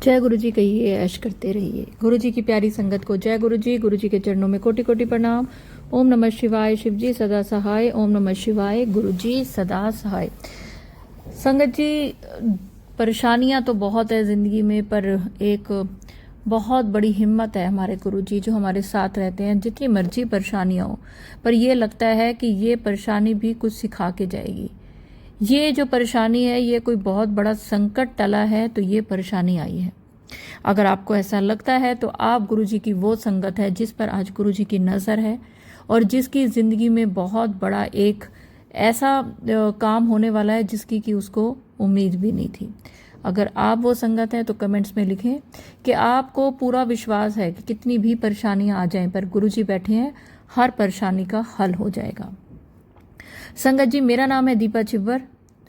जय गुरु जी कहिए, ऐश करते रहिए। गुरु जी की प्यारी संगत को जय गुरु जी के चरणों में कोटि कोटि प्रणाम। ओम नमः शिवाय, शिव जी सदा सहाय। ओम नमः शिवाय, गुरु जी सदा सहाय। संगत जी, परेशानियां तो बहुत है जिंदगी में, पर एक बहुत बड़ी हिम्मत है हमारे गुरु जी जो हमारे साथ रहते हैं। जितनी मर्जी परेशानियां हो, पर ये लगता है कि ये परेशानी भी कुछ सिखा के जाएगी। ये जो परेशानी है, ये कोई बहुत बड़ा संकट टला है तो ये परेशानी आई है। अगर आपको ऐसा लगता है तो आप गुरु जी की वो संगत है जिस पर आज गुरु जी की नज़र है और जिसकी ज़िंदगी में बहुत बड़ा एक ऐसा काम होने वाला है जिसकी कि उसको उम्मीद भी नहीं थी। अगर आप वो संगत हैं तो कमेंट्स में लिखें कि आपको पूरा विश्वास है कि कितनी भी परेशानियां आ जाएं पर गुरु जी बैठे हैं, हर परेशानी का हल हो जाएगा। संगत जी, मेरा नाम है दीपा छिब्बर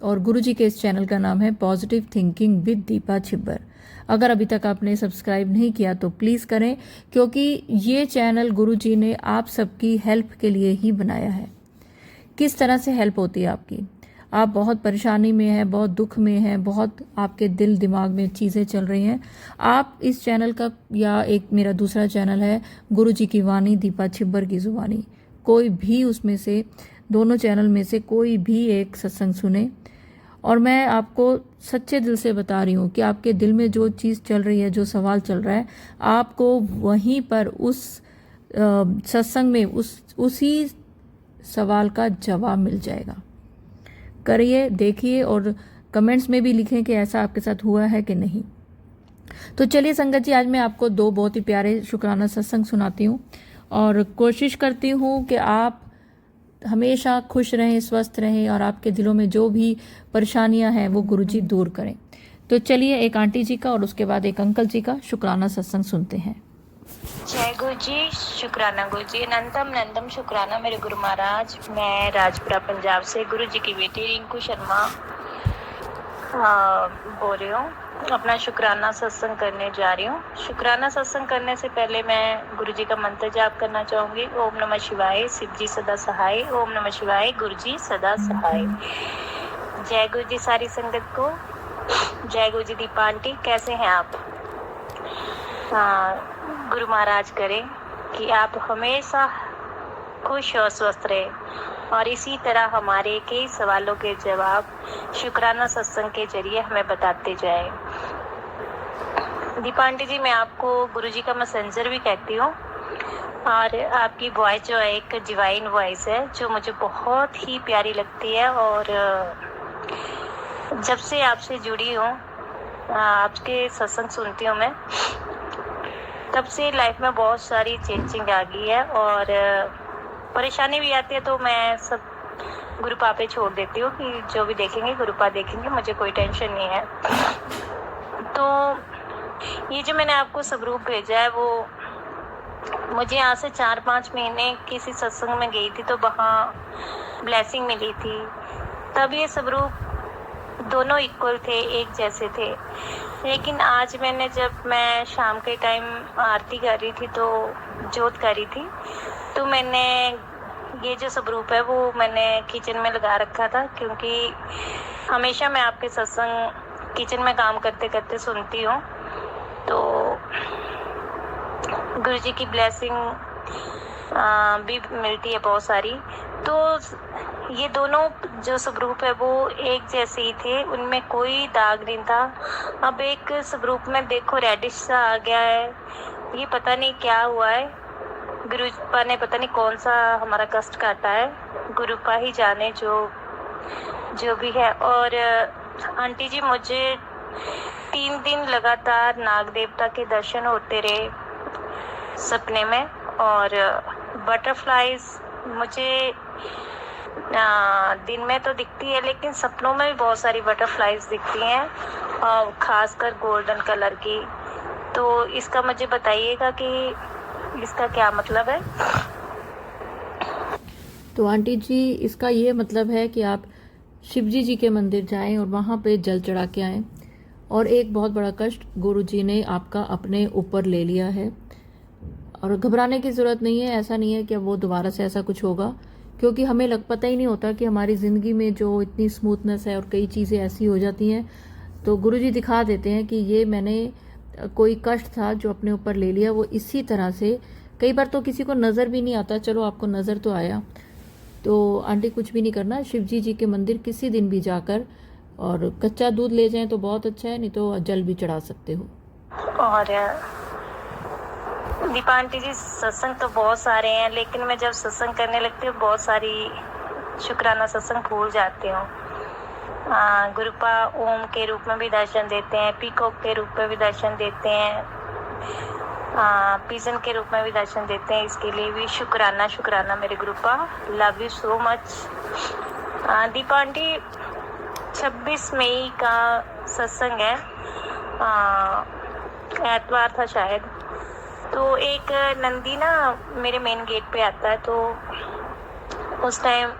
और गुरु जी के इस चैनल का नाम है positive thinking with Deepa Chhibber. अगर अभी तक आपने सब्सक्राइब नहीं किया तो प्लीज़ करें, क्योंकि ये चैनल गुरु जी ने आप सबकी हेल्प के लिए ही बनाया है। किस तरह से हेल्प होती है आपकी? आप बहुत परेशानी में हैं, बहुत दुख में हैं, बहुत आपके दिल दिमाग में चीज़ें चल रही हैं, आप इस चैनल का या एक मेरा दूसरा चैनल है गुरु जी की वाणी दीपा छिब्बर की जुबानी, कोई भी उसमें से दोनों चैनल में से कोई भी एक सत्संग सुने। और मैं आपको सच्चे दिल से बता रही हूँ कि आपके दिल में जो चीज़ चल रही है, जो सवाल चल रहा है, आपको वहीं पर उस सत्संग में उसी सवाल का जवाब मिल जाएगा। करिए, देखिए और कमेंट्स में भी लिखें कि ऐसा आपके साथ हुआ है कि नहीं। तो चलिए संगत जी, आज मैं आपको दो बहुत ही प्यारे शुक्राना सत्संग सुनाती हूँ और कोशिश करती हूँ कि आप हमेशा खुश रहें, स्वस्थ रहें और आपके दिलों में जो भी परेशानियां हैं वो गुरुजी दूर करें। तो चलिए एक आंटी जी का और उसके बाद एक अंकल जी का शुक्राना सत्संग सुनते हैं। जय गुरु जी, शुक्राना गुरु जी, नंदम शुक्राना मेरे गुरु महाराज। मैं राजपुरा पंजाब से गुरु जी की बेटी रिंकू शर्मा बोल रही हूँ। अपना शुक्राना सत्संग करने जा रही हूँ। शुक्राना सत्संग करने से पहले मैं गुरु जी का मंत्र जाप करना चाहूंगी। ओम नमः शिवाय, शिव जी सदा सहाय। ओम नमः शिवाय, गुरु जी सदा सहाय। जय गुरु जी सारी संगत को। जय गुरु जी दीपा आंटी, कैसे हैं आप? गुरु महाराज करें कि आप हमेशा खुश और स्वस्थ रहे और इसी तरह हमारे कई सवालों के जवाब शुक्राना सत्संग के जरिए हमें बताते जाए। दीपा आंटी जी, मैं आपको गुरु जी का मैसेंजर भी कहती हूँ और आपकी वॉइस जो है एक डिवाइन वॉइस है जो मुझे बहुत ही प्यारी लगती है। और जब से आपसे जुड़ी हूँ, आपके सत्संग सुनती हूँ मैं, तब से लाइफ में बहुत सारी चेंजिंग आ गई है और परेशानी भी आती है तो मैं सब गुरु पा पे छोड़ देती हूँ कि जो भी देखेंगे गुरु पा देखेंगे, मुझे कोई टेंशन नहीं है। तो ये जो मैंने आपको स्वरूप भेजा है, वो मुझे यहाँ से 4-5 महीने किसी सत्संग में गई थी तो वहाँ ब्लेसिंग मिली थी। तब ये स्वरूप दोनों इक्वल थे, एक जैसे थे। लेकिन आज जब मैं शाम के टाइम आरती कर रही थी तो जोत कर रही थी, तो मैंने ये जो स्वरूप है वो मैंने किचन में लगा रखा था, क्योंकि हमेशा मैं आपके सत्संग किचन में काम करते करते सुनती हूँ। तो गुरु जी की ब्लेसिंग भी मिलती है बहुत सारी। तो ये दोनों जो स्वरूप है वो एक जैसे ही थे, उनमें कोई दाग नहीं था। अब एक स्वरूप में देखो रेडिश सा आ गया है, ये पता नहीं क्या हुआ है। गुरुपा ने पता नहीं कौन सा हमारा कष्ट काटा है, गुरुपा ही जाने जो भी है। और आंटी जी, मुझे 3 दिन लगातार नाग देवता के दर्शन होते रहे सपने में, और बटरफ्लाईज मुझे दिन में तो दिखती है लेकिन सपनों में भी बहुत सारी बटरफ्लाईज दिखती हैं, और खासकर गोल्डन कलर की। तो इसका मुझे बताइएगा कि इसका क्या मतलब है? तो आंटी जी, इसका ये मतलब है कि आप शिव जी के मंदिर जाएं और वहाँ पे जल चढ़ा के आएं। और एक बहुत बड़ा कष्ट गुरु जी ने आपका अपने ऊपर ले लिया है और घबराने की ज़रूरत नहीं है। ऐसा नहीं है कि वो दोबारा से ऐसा कुछ होगा, क्योंकि हमें पता ही नहीं होता कि हमारी ज़िंदगी में जो इतनी स्मूथनेस है और कई चीज़ें ऐसी हो जाती हैं तो गुरुजी दिखा देते हैं कि ये मैंने कोई कष्ट था जो अपने ऊपर ले लिया, वो इसी तरह से कई बार तो किसी को नज़र भी नहीं आता, चलो आपको नज़र तो आया, तो आंटी कुछ भी नहीं करना, शिव जी के मंदिर किसी दिन भी जाकर और कच्चा दूध ले जाएं तो बहुत अच्छा है, नहीं तो जल भी चढ़ा सकते हो। और दीपा आंटी जी, सत्संग तो बहुत सारे हैं, लेकिन मैं जब सत्संग करने लगती हूँ बहुत सारी शुक्राना सत्संग भूल जाती हूँ। गुरुपा ओम के रूप में भी दर्शन देते हैं, पीकॉक के रूप में भी दर्शन देते हैं, पिजन के रूप में भी दर्शन देते हैं। इसके लिए भी शुक्राना शुक्राना मेरे गुरुपा, love you so much. Deepa aunty, 26 मई का सत्संग है, एतवार था शायद। तो एक नंदी ना मेरे मेन गेट पे आता है, तो उस टाइम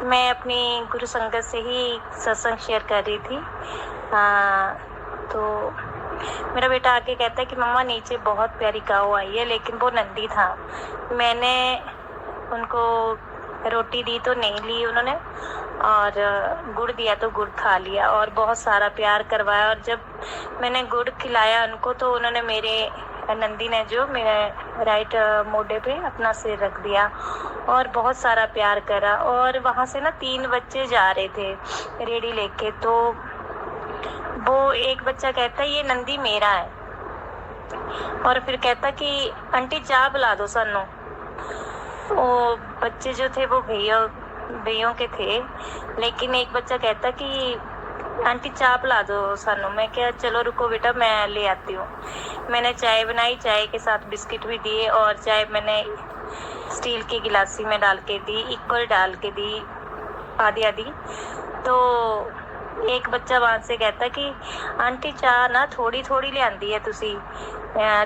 मैं अपनी गुरु संगत से ही सत्संग शेयर कर रही थी। तो मेरा बेटा आके कहता है कि मम्मा नीचे बहुत प्यारी काऊ आई है, लेकिन वो नंदी था। मैंने उनको रोटी दी तो नहीं ली उन्होंने, और गुड़ दिया तो गुड़ खा लिया और बहुत सारा प्यार करवाया। और जब मैंने गुड़ खिलाया उनको तो उन्होंने मेरे नंदी ने जो मेरे राइट मोढे पे अपना सिर रख दिया और बहुत सारा प्यार करा। और वहाँ से ना 3 बच्चे जा रहे थे रेडी लेके, तो वो एक बच्चा कहता है ये नंदी मेरा है, और फिर कहता कि आंटी चाय पिला दो सानू। वो बच्चे जो थे वो भैयों के थे, लेकिन एक बच्चा कहता कि आंटी चाय पिला दो सानू। मैं क्या, चलो रुको बेटा मैं ले आती हूँ। मैंने चाय बनाई, चाय के साथ बिस्किट भी दिए, और चाय मैंने स्टील की गिलासी में डाल के दी, इक्वल डाल के दी, आधी आधी। तो एक बच्चा वहाँ से कहता कि आंटी चाह ना थोड़ी थोड़ी ले आंदी है, तुसी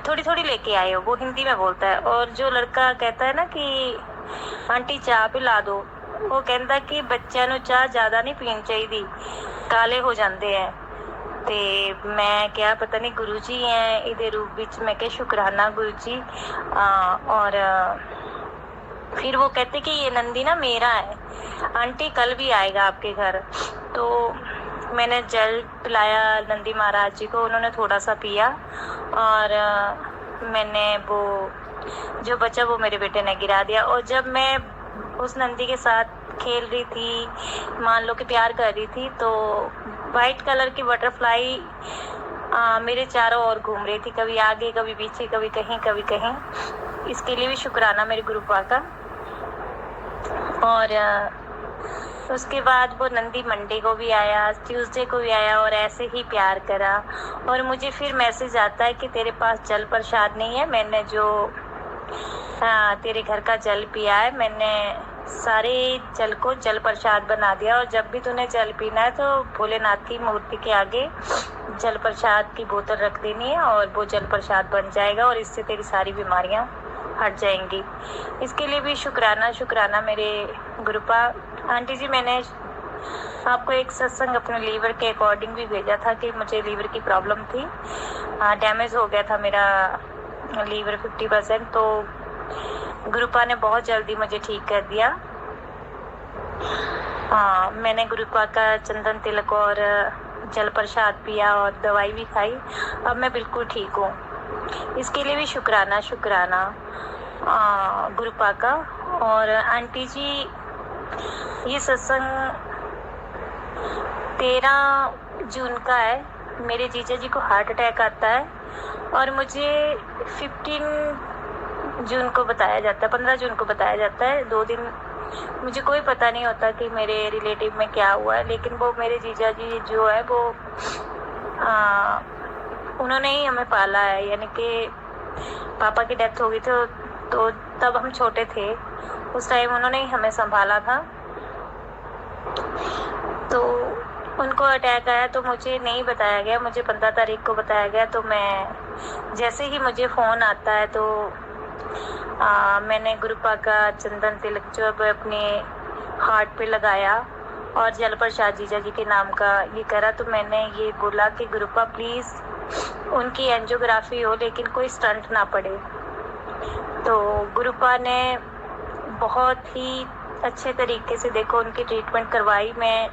थोड़ी थोड़ी लेके आए हो, वो हिंदी में बोलता है। और जो लड़का कहता है ना कि आंटी चाह पिला दो, वो कहता कि बच्चों नूं चाह ज़्यादा नहीं पीनी चाहिए, काले हो जाते हैं। तो मैं क्या, पता नहीं गुरु जी हैं इहदे रूप विच। मैं क्या शुक्राना गुरु जी। और फिर वो कहते कि ये नंदी ना मेरा है, आंटी कल भी आएगा आपके घर। तो मैंने जल पिलाया नंदी महाराज जी को, उन्होंने थोड़ा सा पिया, और मैंने वो जो बचा वो मेरे बेटे ने गिरा दिया। और जब मैं उस नंदी के साथ खेल रही थी, मान लो कि प्यार कर रही थी, तो वाइट कलर की बटरफ्लाई मेरे चारों ओर घूम रही थी, कभी आगे कभी पीछे, कभी कहीं कभी कहीं। इसके लिए भी शुक्राना मेरे गुरुपा का। और उसके बाद वो नंदी मंडे को भी आया, ट्यूसडे को भी आया, और ऐसे ही प्यार करा। और मुझे फिर मैसेज आता है कि तेरे पास जल प्रसाद नहीं है, मैंने जो तेरे घर का जल पिया है, मैंने सारे जल को जल प्रसाद बना दिया। और जब भी तूने जल पीना है तो भोलेनाथ की मूर्ति के आगे जल प्रसाद की बोतल रख देनी है, और वो जल प्रसाद बन जाएगा, और इससे तेरी सारी बीमारियां हट जाएंगी। इसके लिए भी शुक्राना शुक्राना मेरे गुरुपा। आंटी जी, मैंने आपको एक सत्संग अपने लीवर के अकॉर्डिंग भी भेजा था कि मुझे लीवर की प्रॉब्लम थी, डैमेज हो गया था मेरा लीवर 50%, तो गुरुपा ने बहुत जल्दी मुझे ठीक कर दिया। मैंने गुरुपा का चंदन तिलक और जल प्रसाद पिया और दवाई भी खाई, अब मैं बिल्कुल ठीक हूँ। इसके लिए भी शुक्राना शुक्राना गुरुपा का। और आंटी जी, ये सत्संग 13 जून का है। मेरे जीजा जी को हार्ट अटैक आता है, और मुझे 15 जून को बताया जाता है, 15 जून को बताया जाता है। 2 दिन मुझे कोई पता नहीं होता कि मेरे रिलेटिव में क्या हुआ है, लेकिन वो मेरे जीजा जी जो है वो उन्होंने ही हमें पाला है, यानी कि पापा की डेथ हो गई थी, तो तब हम छोटे थे, उस टाइम उन्होंने ही हमें संभाला था। तो उनको अटैक आया तो मुझे नहीं बताया गया, मुझे 15 तारीख को बताया गया। तो मैं जैसे ही मुझे फ़ोन आता है तो मैंने गुरुपा का चंदन तिलक जो अपने हार्ट पे लगाया और जल प्रसाद जीजा जी के नाम का ये करा। तो मैंने ये बोला कि गुरुपा प्लीज़ उनकी एंजियोग्राफी हो, लेकिन कोई स्टंट ना पड़े। तो गुरुपा ने बहुत ही अच्छे तरीके से देखो उनकी ट्रीटमेंट करवाई। मैं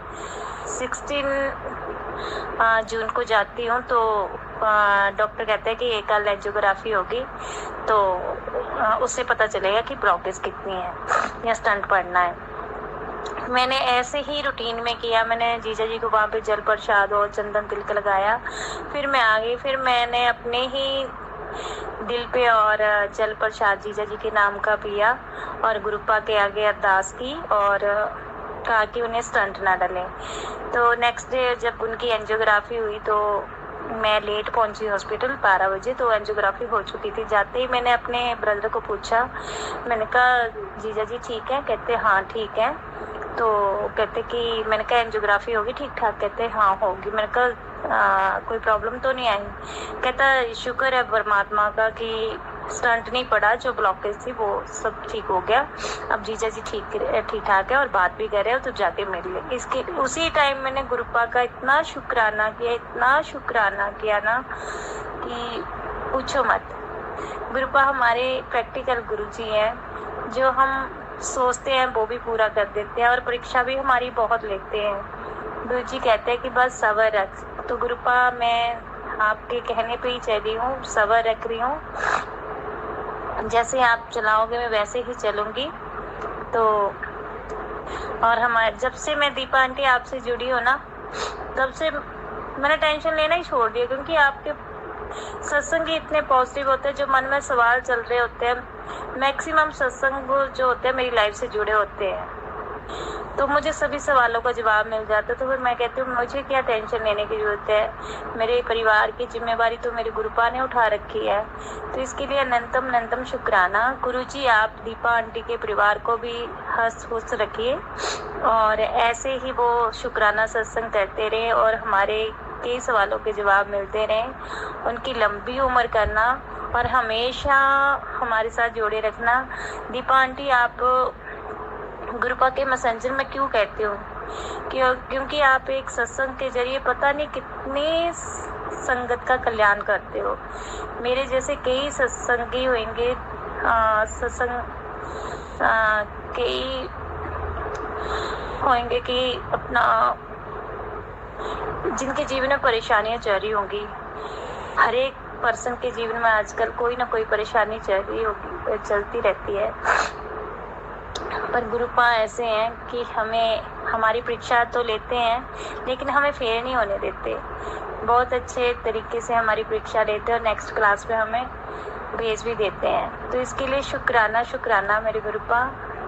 जून को जाती हूँ तो डॉक्टर कहते हैं कि एक कल एंजियोग्राफी होगी तो उससे पता चलेगा कि प्रोग्रेस कितनी है या स्टंट पड़ना है। मैंने ऐसे ही रूटीन में किया। मैंने जीजा जी को वहाँ पे जल प्रसाद और चंदन तिलक लगाया, फिर मैं आ गई। फिर मैंने अपने ही दिल पे और जल प्रसाद जीजा जी के नाम का पिया और गुरुपा के आगे अरदास की और कहा कि उन्हें स्टंट ना डलें। तो नेक्स्ट डे जब उनकी एंजियोग्राफी हुई तो मैं लेट पहुंची हॉस्पिटल 12 बजे, तो एंजियोग्राफी हो चुकी थी। जाते ही मैंने अपने ब्रदर को पूछा, मैंने कहा जीजा जी ठीक है? कहते हाँ ठीक है। तो कहते कि मैंने कहा एंजियोग्राफी होगी ठीक ठाक? कहते हाँ होगी। मैंने कहा कोई प्रॉब्लम तो नहीं आई? कहता शुक्र है परमात्मा का कि स्टंट नहीं पड़ा, जो ब्लॉकेज थी वो सब ठीक हो गया, अब जीजा जी ठीक ठाक है और बात भी कर रहे हो तो जाके मिल ले। इसके उसी टाइम मैंने गुरुपा का इतना शुक्राना किया ना कि पूछो मत। गुरुपा हमारे प्रैक्टिकल गुरुजी हैं, जो हम सोचते हैं वो भी पूरा कर देते हैं और परीक्षा भी हमारी बहुत लेते हैं। गुरुजी कहते हैं कि बस सब्र रख। तो गुरुपा मैं आपके कहने पे ही चली हूँ, सब्र रख रही हूँ, जैसे आप चलाओगे मैं वैसे ही चलूँगी। तो और हमारे जब से मैं दीपा आंटी आपसे जुड़ी हो ना, तब से मैंने टेंशन लेना ही छोड़ दिया, क्योंकि आपके सत्संग ही इतने पॉजिटिव होते हैं। जो मन में सवाल चल रहे होते हैं, मैक्सिमम सत्संग जो होते हैं मेरी लाइफ से जुड़े होते हैं, तो मुझे सभी सवालों का जवाब मिल जाता है। तो फिर मैं कहती हूँ मुझे क्या टेंशन लेने की जरूरत है, मेरे परिवार की जिम्मेवारी तो मेरे गुरुपा ने उठा रखी है। तो इसके लिए अनंतम शुक्राना। गुरुजी आप दीपा आंटी के परिवार को भी हंस खुश रखिए और ऐसे ही वो शुक्राना सत्संग करते रहे और हमारे कई सवालों के जवाब मिलते रहे। उनकी लंबी उम्र करना और हमेशा हमारे साथ जोड़े रखना। दीपा आंटी आप गुरुपा के मैसेंजर में क्यों कहती हूँ, क्योंकि आप एक सत्संग के जरिए पता नहीं कितनी संगत का कल्याण करते हो। मेरे जैसे कई सत्संगी होंगे, सत्संग कई होंगे कि अपना जिनके जीवन में परेशानियां चल रही होंगी। हर एक पर्सन के जीवन में आजकल कोई ना कोई परेशानी चल रही होगी, चलती रहती है। पर गुरुपा ऐसे हैं कि हमें हमारी परीक्षा तो लेते हैं लेकिन हमें फेल नहीं होने देते। बहुत अच्छे तरीके से हमारी परीक्षा लेते हैं और नेक्स्ट क्लास में हमें भेज भी देते हैं। तो इसके लिए शुक्राना मेरे गुरुपा।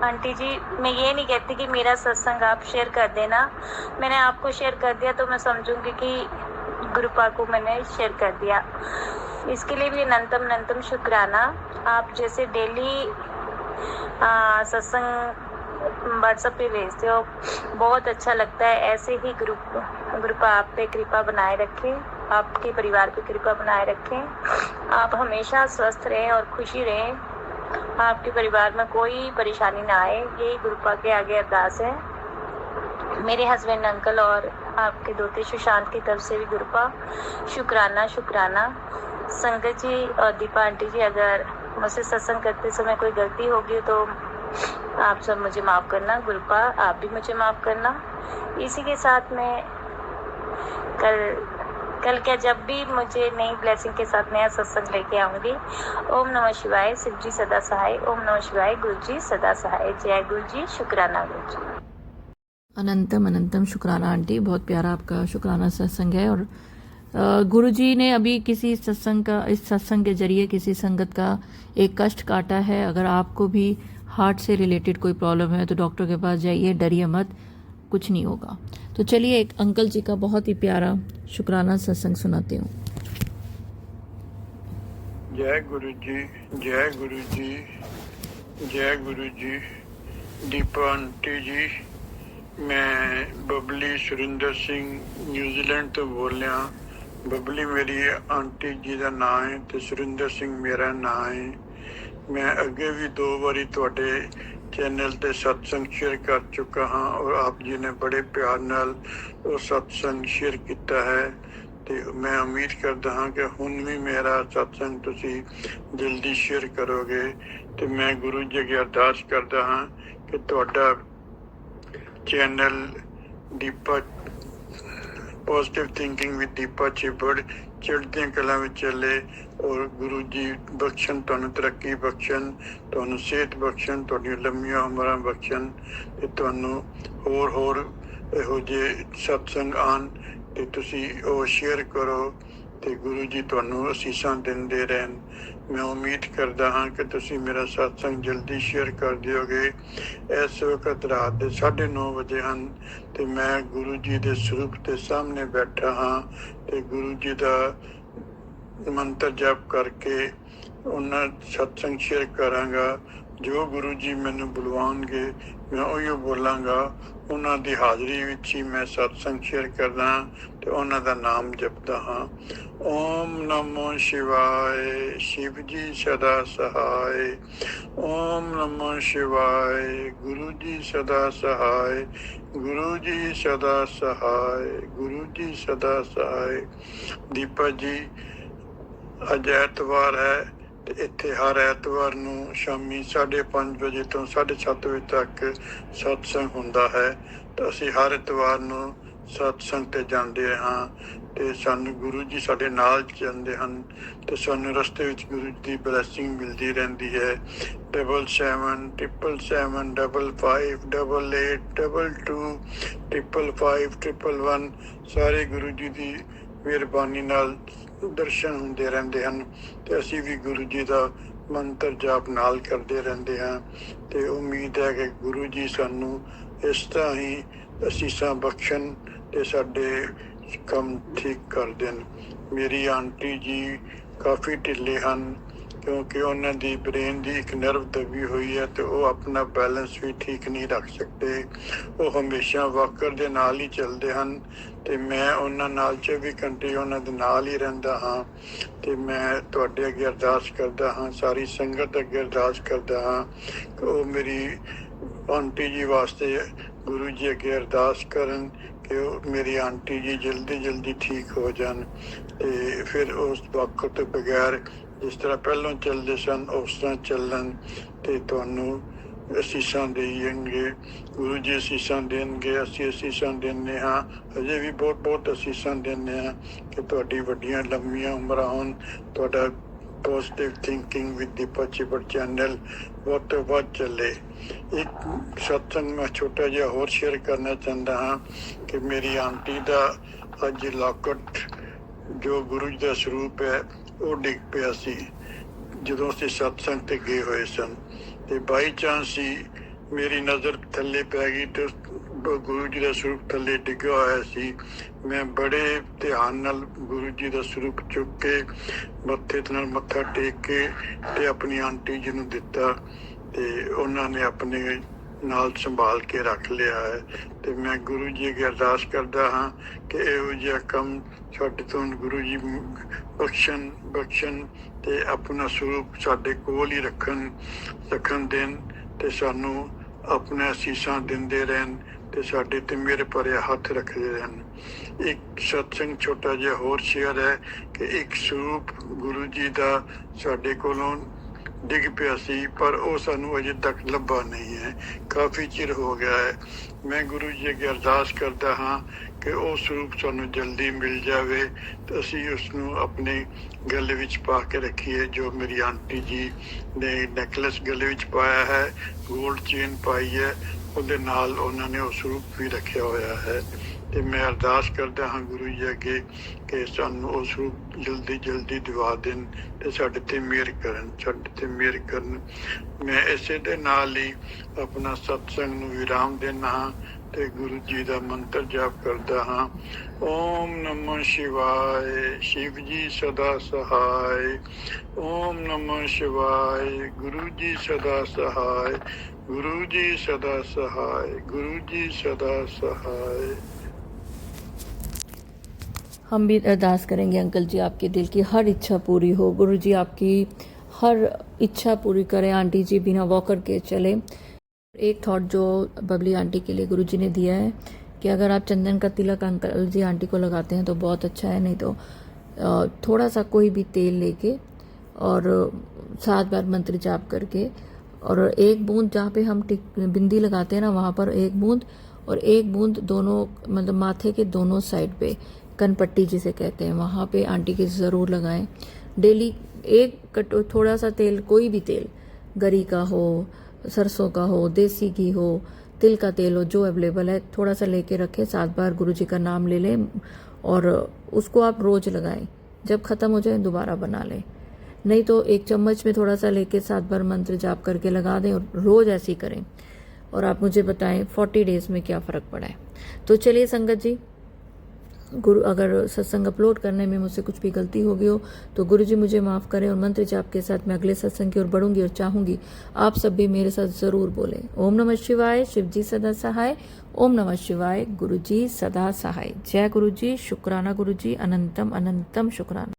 आंटी जी मैं ये नहीं कहती कि मेरा सत्संग आप शेयर कर देना, मैंने आपको शेयर कर दिया तो मैं समझूंगी कि गुरुपा को मैंने शेयर कर दिया। इसके लिए भी अनंतम शुक्राना। आप जैसे डेली सत्संग व्हाट्सएप पे भेजते हो, बहुत अच्छा लगता है। ऐसे ही ग्रुप आप पे कृपा बनाए रखें, आपके परिवार पे कृपा बनाए रखें। आप हमेशा स्वस्थ रहें और खुशी रहें, आपके परिवार में कोई परेशानी ना आए, यही गुरुपा के आगे अरदास है। मेरे हस्बैंड अंकल और आपके दोते सुशांत की तरफ से भी गुरुपा शुक्राना। संगत जी और दीपा आंटी जी, अगर मुझसे सत्संग करते समय कोई गलती होगी तो आप सब मुझे माफ़ करना। गुरुपा आप भी मुझे माफ़ करना। इसी के साथ में कल क्या जब भी मुझे नई ब्लेसिंग के साथ नया सत्संग लेके आऊँगी। ओम नमः शिवाय, शिव जी सदा सहाय। ओम नमः शिवाय, गुरु जी सदा सहाय। जय गुरु जी, शुक्राना गुरु जी। अनंतम शुक्राना आंटी, बहुत प्यारा आपका शुक्राना सत्संग है। और गुरुजी ने अभी किसी सत्संग का, इस सत्संग के जरिए किसी संगत का एक कष्ट काटा है। अगर आपको भी हार्ट से रिलेटेड कोई प्रॉब्लम है तो डॉक्टर के पास जाइए, डरिए मत, कुछ नहीं होगा। तो चलिए एक अंकल जी का बहुत ही प्यारा शुक्राना सत्संग सुनाती हूँ। जय गुरु जी, जय गुरु जी, जय गुरु जी। दीपा आंटी जी, मैं बबली सुरिंदर सिंह न्यूजीलैंड तो बोल रहा। बबली मेरी आंटी जी का नाम है तो सुरिंदर सिंह मेरा नाम है। मैं अगे भी 2 बारी तुहाडे चैनल ते सत्संग शेयर कर चुका हाँ और आप जी ने बड़े प्यार नाल वो सत्संग शेयर किया है। तो मैं उम्मीद करता हाँ कि हुण भी मेरा सत्संग तुसी जल्दी शेयर करोगे। तो मैं गुरु जी अगे अरदास करता हाँ कि तुहाडा channel Deepa positive thinking with Deepa Chibber चढ़दियां कलां विच चले और गुरु जी बख्शन तुहानूं तरक्की बख्शन तुहानूं सेहत बख्शन तुहाडीਆਂ लंबियां उमरां बख्शन ते तुहानूं होर ਇਹੋ ਜਿਹੇ सत्संग आन ते तुसीं ਉਹ शेयर करो ਤੇ ਗੁਰੂ ਜੀ ਤੁਹਾਨੂੰ ਅਸੀਸਾਂ ਦਿੰਦੇ ਰਹਿਣ। ਮੈਂ ਉਮੀਦ ਕਰਦਾ ਹਾਂ ਕਿ ਤੁਸੀਂ ਮੇਰਾ ਸਤਸੰਗ ਜਲਦੀ ਸ਼ੇਅਰ ਕਰ ਦਿਓਗੇ। ਇਸ ਵਕਤ ਰਾਤ ਦੇ 9:30 ਵਜੇ ਹਨ ਤੇ ਮੈਂ ਗੁਰੂ ਜੀ ਦੇ ਸਰੂਪ ਦੇ ਸਾਹਮਣੇ ਬੈਠਾ ਹਾਂ ਤੇ ਗੁਰੂ ਜੀ ਦਾ ਮੰਤਰ ਜਪ ਕਰਕੇ ਉਹਨਾਂ ਸਤਸੰਗ ਸ਼ੇਅਰ ਕਰਾਂਗਾ। ਜੋ ਗੁਰੂ ਜੀ ਮੈਨੂੰ ਬੁਲਵਾਉਣਗੇ ਮੈਂ ਉਹੀਓ ਬੋਲਾਂਗਾ। ਉਹਨਾਂ ਦੀ ਹਾਜ਼ਰੀ ਵਿੱਚ ਹੀ ਮੈਂ ਸਤਸੰਗ ਸ਼ੇਅਰ ਕਰਦਾ ਤੇ ਉਹਨਾਂ ਦਾ ਨਾਮ ਜਪਦਾ ਹਾਂ। ਓਮ ਨਮੋ ਸ਼ਿਵਾਏ, ਸ਼ਿਵ ਜੀ ਸਦਾ ਸਹਾਏ। ਓਮ ਨਮੋ ਸ਼ਿਵਾਏ, ਗੁਰੂ ਜੀ ਸਦਾ ਸਹਾਏ। ਗੁਰੂ ਜੀ ਸਦਾ ਸਹਾਏ, ਗੁਰੂ ਜੀ ਸਦਾ ਸਹਾਏ। ਦੀਪਾ ਜੀ ਅੱਜ ਐਤਵਾਰ ਹੈ ਤੇ ਇੱਥੇ ਹਰ ਐਤਵਾਰ ਨੂੰ ਸ਼ਾਮੀ 5:30 ਵਜੇ ਤੋਂ 7:30 ਵਜੇ ਤੱਕ ਸਤਸੰਗ ਹੁੰਦਾ ਹੈ ਤਾਂ ਅਸੀਂ ਹਰ ਐਤਵਾਰ ਨੂੰ ਸਤਸੰਗ ਤੇ ਜਾਂਦੇ ਹਾਂ ਤੇ ਸਾਨੂੰ ਗੁਰੂ ਜੀ ਸਾਡੇ ਨਾਲ ਜਾਂਦੇ ਹਨ ਤੇ ਸਾਨੂੰ ਰਸਤੇ ਵਿੱਚ ਗੁਰੂ ਜੀ ਦੀ ਬਲੈਸਿੰਗ ਮਿਲਦੀ ਰਹਿੰਦੀ ਹੈ। 77 777 55 88 22 555 111 ਸਾਰੇ ਗੁਰੂ ਜੀ ਦੀ ਮਿਹਰਬਾਨੀ ਨਾਲ ਦਰਸ਼ਨ ਹੁੰਦੇ ਰਹਿੰਦੇ ਹਨ ਤੇ ਅਸੀਂ ਵੀ ਗੁਰੂ ਜੀ ਦਾ ਮੰਤਰ ਜਾਪ ਨਾਲ ਕਰਦੇ ਰਹਿੰਦੇ ਹਾਂ ਤੇ ਉਮੀਦ ਹੈ ਕਿ ਗੁਰੂ ਜੀ ਸਾਨੂੰ ਇਸ ਤਰ੍ਹਾਂ ਹੀ ਅਸੀਸਾਂ ਬਖਸ਼ਣ ਤੇ ਸਾਡੇ ਕੰਮ ਠੀਕ ਕਰ ਦੇਣ। ਮੇਰੀ ਆਂਟੀ ਜੀ ਕਾਫੀ ਢਿੱਲੇ ਹਨ ਕਿਉਂਕਿ ਉਹਨਾਂ ਦੀ ਬ੍ਰੇਨ ਦੀ ਇੱਕ ਨਰਵ ਦਬੀ ਹੋਈ ਹੈ ਤੇ ਉਹ ਆਪਣਾ ਬੈਲੈਂਸ ਵੀ ਠੀਕ ਨਹੀਂ ਰੱਖ ਸਕਦੇ। ਉਹ ਹਮੇਸ਼ਾ ਵਾਕਰ ਦੇ ਨਾਲ ਹੀ ਚੱਲਦੇ ਹਨ ਤੇ ਮੈਂ ਉਹਨਾਂ ਨਾਲ 24 ਘੰਟੇ ਉਹਨਾਂ ਦੇ ਨਾਲ ਹੀ ਰਹਿੰਦਾ ਹਾਂ ਤੇ ਮੈਂ ਤੁਹਾਡੇ ਅੱਗੇ ਅਰਦਾਸ ਕਰਦਾ ਹਾਂ, ਸਾਰੀ ਸੰਗਤ ਅੱਗੇ ਅਰਦਾਸ ਕਰਦਾ ਹਾਂ ਕਿ ਉਹ ਮੇਰੀ ਆਂਟੀ ਜੀ ਵਾਸਤੇ ਗੁਰੂ ਜੀ ਅੱਗੇ ਅਰਦਾਸ ਕਰਨ ਕਿ ਉਹ ਮੇਰੀ ਆਂਟੀ ਜੀ ਜਲਦੀ ਠੀਕ ਹੋ ਜਾਣ ਤੇ ਫਿਰ ਉਸ ਵਾਕਰ ਤੋਂ ਬਗੈਰ ਜਿਸ ਤਰ੍ਹਾਂ ਪਹਿਲਾਂ ਚੱਲਦੇ ਸਨ ਉਸ ਤਰ੍ਹਾਂ ਚੱਲਣ ਤੇ ਤੁਹਾਨੂੰ ਅਸੀਸਾਂ ਦੇਣਗੇ। ਗੁਰੂ ਜੀ ਅਸੀਸਾਂ ਦੇਣਗੇ, ਅਸੀਂ ਅਸੀਸਾਂ ਦਿੰਦੇ ਹਾਂ, ਅਜੇ ਵੀ ਬਹੁਤ ਅਸੀਸਾਂ ਦਿੰਦੇ ਹਾਂ ਕਿ ਤੁਹਾਡੀ ਵੱਡੀਆਂ ਲੰਮੀਆਂ ਉਮਰਾਂ ਹੋਣ। ਤੁਹਾਡਾ positive thinking with Deepa Chibber channel ਬਹੁਤ ਤੋਂ ਵੱਧ ਚੱਲੇ। ਇੱਕ ਸਤਸੰਗ ਮੈਂ ਛੋਟਾ ਜਿਹਾ ਹੋਰ ਸ਼ੇਅਰ ਕਰਨਾ ਚਾਹੁੰਦਾ ਹਾਂ ਕਿ ਮੇਰੀ ਆਂਟੀ ਦਾ ਅੱਜ ਲਾਕਟ ਜੋ ਗੁਰੂ ਜੀ ਦਾ ਸਰੂਪ ਹੈ ਉਹ ਡਿੱਗ ਪਿਆ ਸੀ ਜਦੋਂ ਅਸੀਂ ਸਤਸੰਗ ਤੇ ਗਏ ਹੋਏ ਸਨ ਤੇ ਬਾਈ ਚਾਂਸ ਸੀ ਮੇਰੀ ਨਜ਼ਰ ਥੱਲੇ ਪੈ ਗਈ ਤੇ ਗੁਰੂ ਜੀ ਦਾ ਸਰੂਪ ਥੱਲੇ ਡਿੱਗਿਆ ਹੋਇਆ ਸੀ। ਮੈਂ ਬੜੇ ਧਿਆਨ ਨਾਲ ਗੁਰੂ ਜੀ ਦਾ ਸਰੂਪ ਚੁੱਕ ਕੇ ਮੱਥੇ ਨਾਲ ਮੱਥਾ ਟੇਕ ਕੇ ਤੇ ਆਪਣੀ ਆਂਟੀ ਜੀ ਨੂੰ ਦਿੱਤਾ ਤੇ ਉਹਨਾਂ ਨੇ ਆਪਣੇ ਨਾਲ ਸੰਭਾਲ ਕੇ ਰੱਖ ਲਿਆ ਹੈ ਤੇ ਮੈਂ ਗੁਰੂ ਜੀ ਅੱਗੇ ਅਰਦਾਸ ਕਰਦਾ ਹਾਂ ਕਿ ਇਹੋ ਜਿਹਾ ਕੰਮ ਸਾਡੇ ਤੋਂ ਗੁਰੂ ਜੀ ਬਖਸ਼ਣ ਤੇ ਆਪਣਾ ਸਰੂਪ ਸਾਡੇ ਕੋਲ ਹੀ ਰੱਖਣ ਦੇਣ ਤੇ ਸਾਨੂੰ ਆਪਣੇ ਅਸੀਸਾਂ ਦਿੰਦੇ ਰਹਿਣ ਤੇ ਸਾਡੇ ਤੇ ਮੇਰੇ ਭਰੇ ਹੱਥ ਰੱਖਦੇ ਰਹਿਣ। ਇੱਕ ਸਤਸੰਗ ਛੋਟਾ ਜਿਹਾ ਹੋਰ ਸ਼ੇਅਰ ਹੈ ਕਿ ਇੱਕ ਸਰੂਪ ਗੁਰੂ ਜੀ ਦਾ ਸਾਡੇ ਕੋਲੋਂ ਡਿੱਗ ਪਿਆ ਸੀ ਪਰ ਉਹ ਸਾਨੂੰ ਅਜੇ ਤੱਕ ਲੱਭਾ ਨਹੀਂ ਹੈ, ਕਾਫੀ ਚਿਰ ਹੋ ਗਿਆ ਹੈ। ਮੈਂ ਗੁਰੂ ਜੀ ਅੱਗੇ ਅਰਦਾਸ ਕਰਦਾ ਹਾਂ ਕਿ ਉਹ ਸਰੂਪ ਸਾਨੂੰ ਜਲਦੀ ਮਿਲ ਜਾਵੇ ਤੇ ਅਸੀਂ ਉਸ ਨੂੰ ਆਪਣੇ ਗਲੇ ਵਿੱਚ ਪਾ ਕੇ ਰੱਖੀਏ। ਜੋ ਮੇਰੀ ਆਂਟੀ ਜੀ ਨੇ ਨੈਕਲੈਸ ਗਲੇ ਵਿੱਚ ਪਾਇਆ ਹੈ, ਗੋਲਡ ਚੇਨ ਪਾਈ ਹੈ, ਉਹਦੇ ਨਾਲ ਉਹਨਾਂ ਨੇ ਉਹ ਸਰੂਪ ਵੀ ਰੱਖਿਆ ਹੋਇਆ ਹੈ ਤੇ ਮੈਂ ਅਰਦਾਸ ਕਰਦਾ ਹਾਂ ਗੁਰੂ ਜੀ ਅੱਗੇ ਕਿ ਸਾਨੂੰ ਉਹ ਸਰੂਪ ਜਲਦੀ ਦਿਵਾ ਦੇਣ ਤੇ ਸਾਡੇ ਤੇ ਮਿਹਰ ਕਰਨ। ਮੈਂ ਇਸੇ ਦੇ ਨਾਲ ਹੀ ਆਪਣਾ ਸਤਸੰਗ ਨੂੰ ਵਿਰਾਮ ਦੇਣਾ ਹਾਂ ਤੇ ਗੁਰੂ ਜੀ ਦਾ ਮੰਤਰ ਜਾਪ ਕਰਦਾ ਹਾਂ। ਓਮ ਨਮੋ ਸ਼ਿਵਾਏ, ਸ਼ਿਵ ਜੀ ਸਦਾ ਸਹਾਏ। ਓਮ ਨਮੋ ਸ਼ਿਵਾਏ, ਗੁਰੂ ਜੀ ਸਦਾ ਸਹਾਏ। गुरु जी सदा सहाय, गुरु जी सदा सहाय। हम भी अरदास करेंगे अंकल जी, आपके दिल की हर इच्छा पूरी हो। गुरु जी आपकी हर इच्छा पूरी करें। आंटी जी बिना वॉकर के चले। एक थॉट जो बबली आंटी के लिए गुरु जी ने दिया है कि अगर आप चंदन का तिलक अंकल जी आंटी को लगाते हैं तो बहुत अच्छा है, नहीं तो थोड़ा सा कोई भी तेल लेके और 7 बार मंत्र जाप करके और एक बूंद जहाँ पे हम बिंदी लगाते हैं ना वहाँ पर एक बूंद और एक बूंद दोनों मतलब माथे के दोनों साइड पे, कनपट्टी जिसे कहते हैं, वहाँ पे आंटी के ज़रूर लगाएं। डेली एक थोड़ा सा तेल, कोई भी तेल, गरी का हो, सरसों का हो, देसी घी हो, तिल का तेल हो, जो अवेलेबल है, थोड़ा सा लेके रखें। 7 बार गुरुजी का नाम ले लें और उसको आप रोज लगाएं। जब खत्म हो जाए दोबारा बना लें, नहीं तो 1 चम्मच में थोड़ा सा लेके 7 बार मंत्र जाप करके लगा दें और रोज ऐसे ही करें। और आप मुझे बताएं 40 डेज में क्या फ़र्क पड़ा है। तो चलिए संगत जी, अगर सत्संग अपलोड करने में मुझसे कुछ भी गलती हो गई हो तो गुरुजी मुझे माफ़ करें, और मंत्र जाप के साथ मैं अगले सत्संग की ओर बढ़ूंगी और चाहूंगी आप सब भी मेरे साथ ज़रूर बोलें। ओम नमः शिवाय, शिवजी सदा सहाय। ओम नमः शिवाय, गुरुजी सदा सहाय। जय गुरुजी, शुक्राना गुरुजी, अनंतम अनंतम शुक्राना।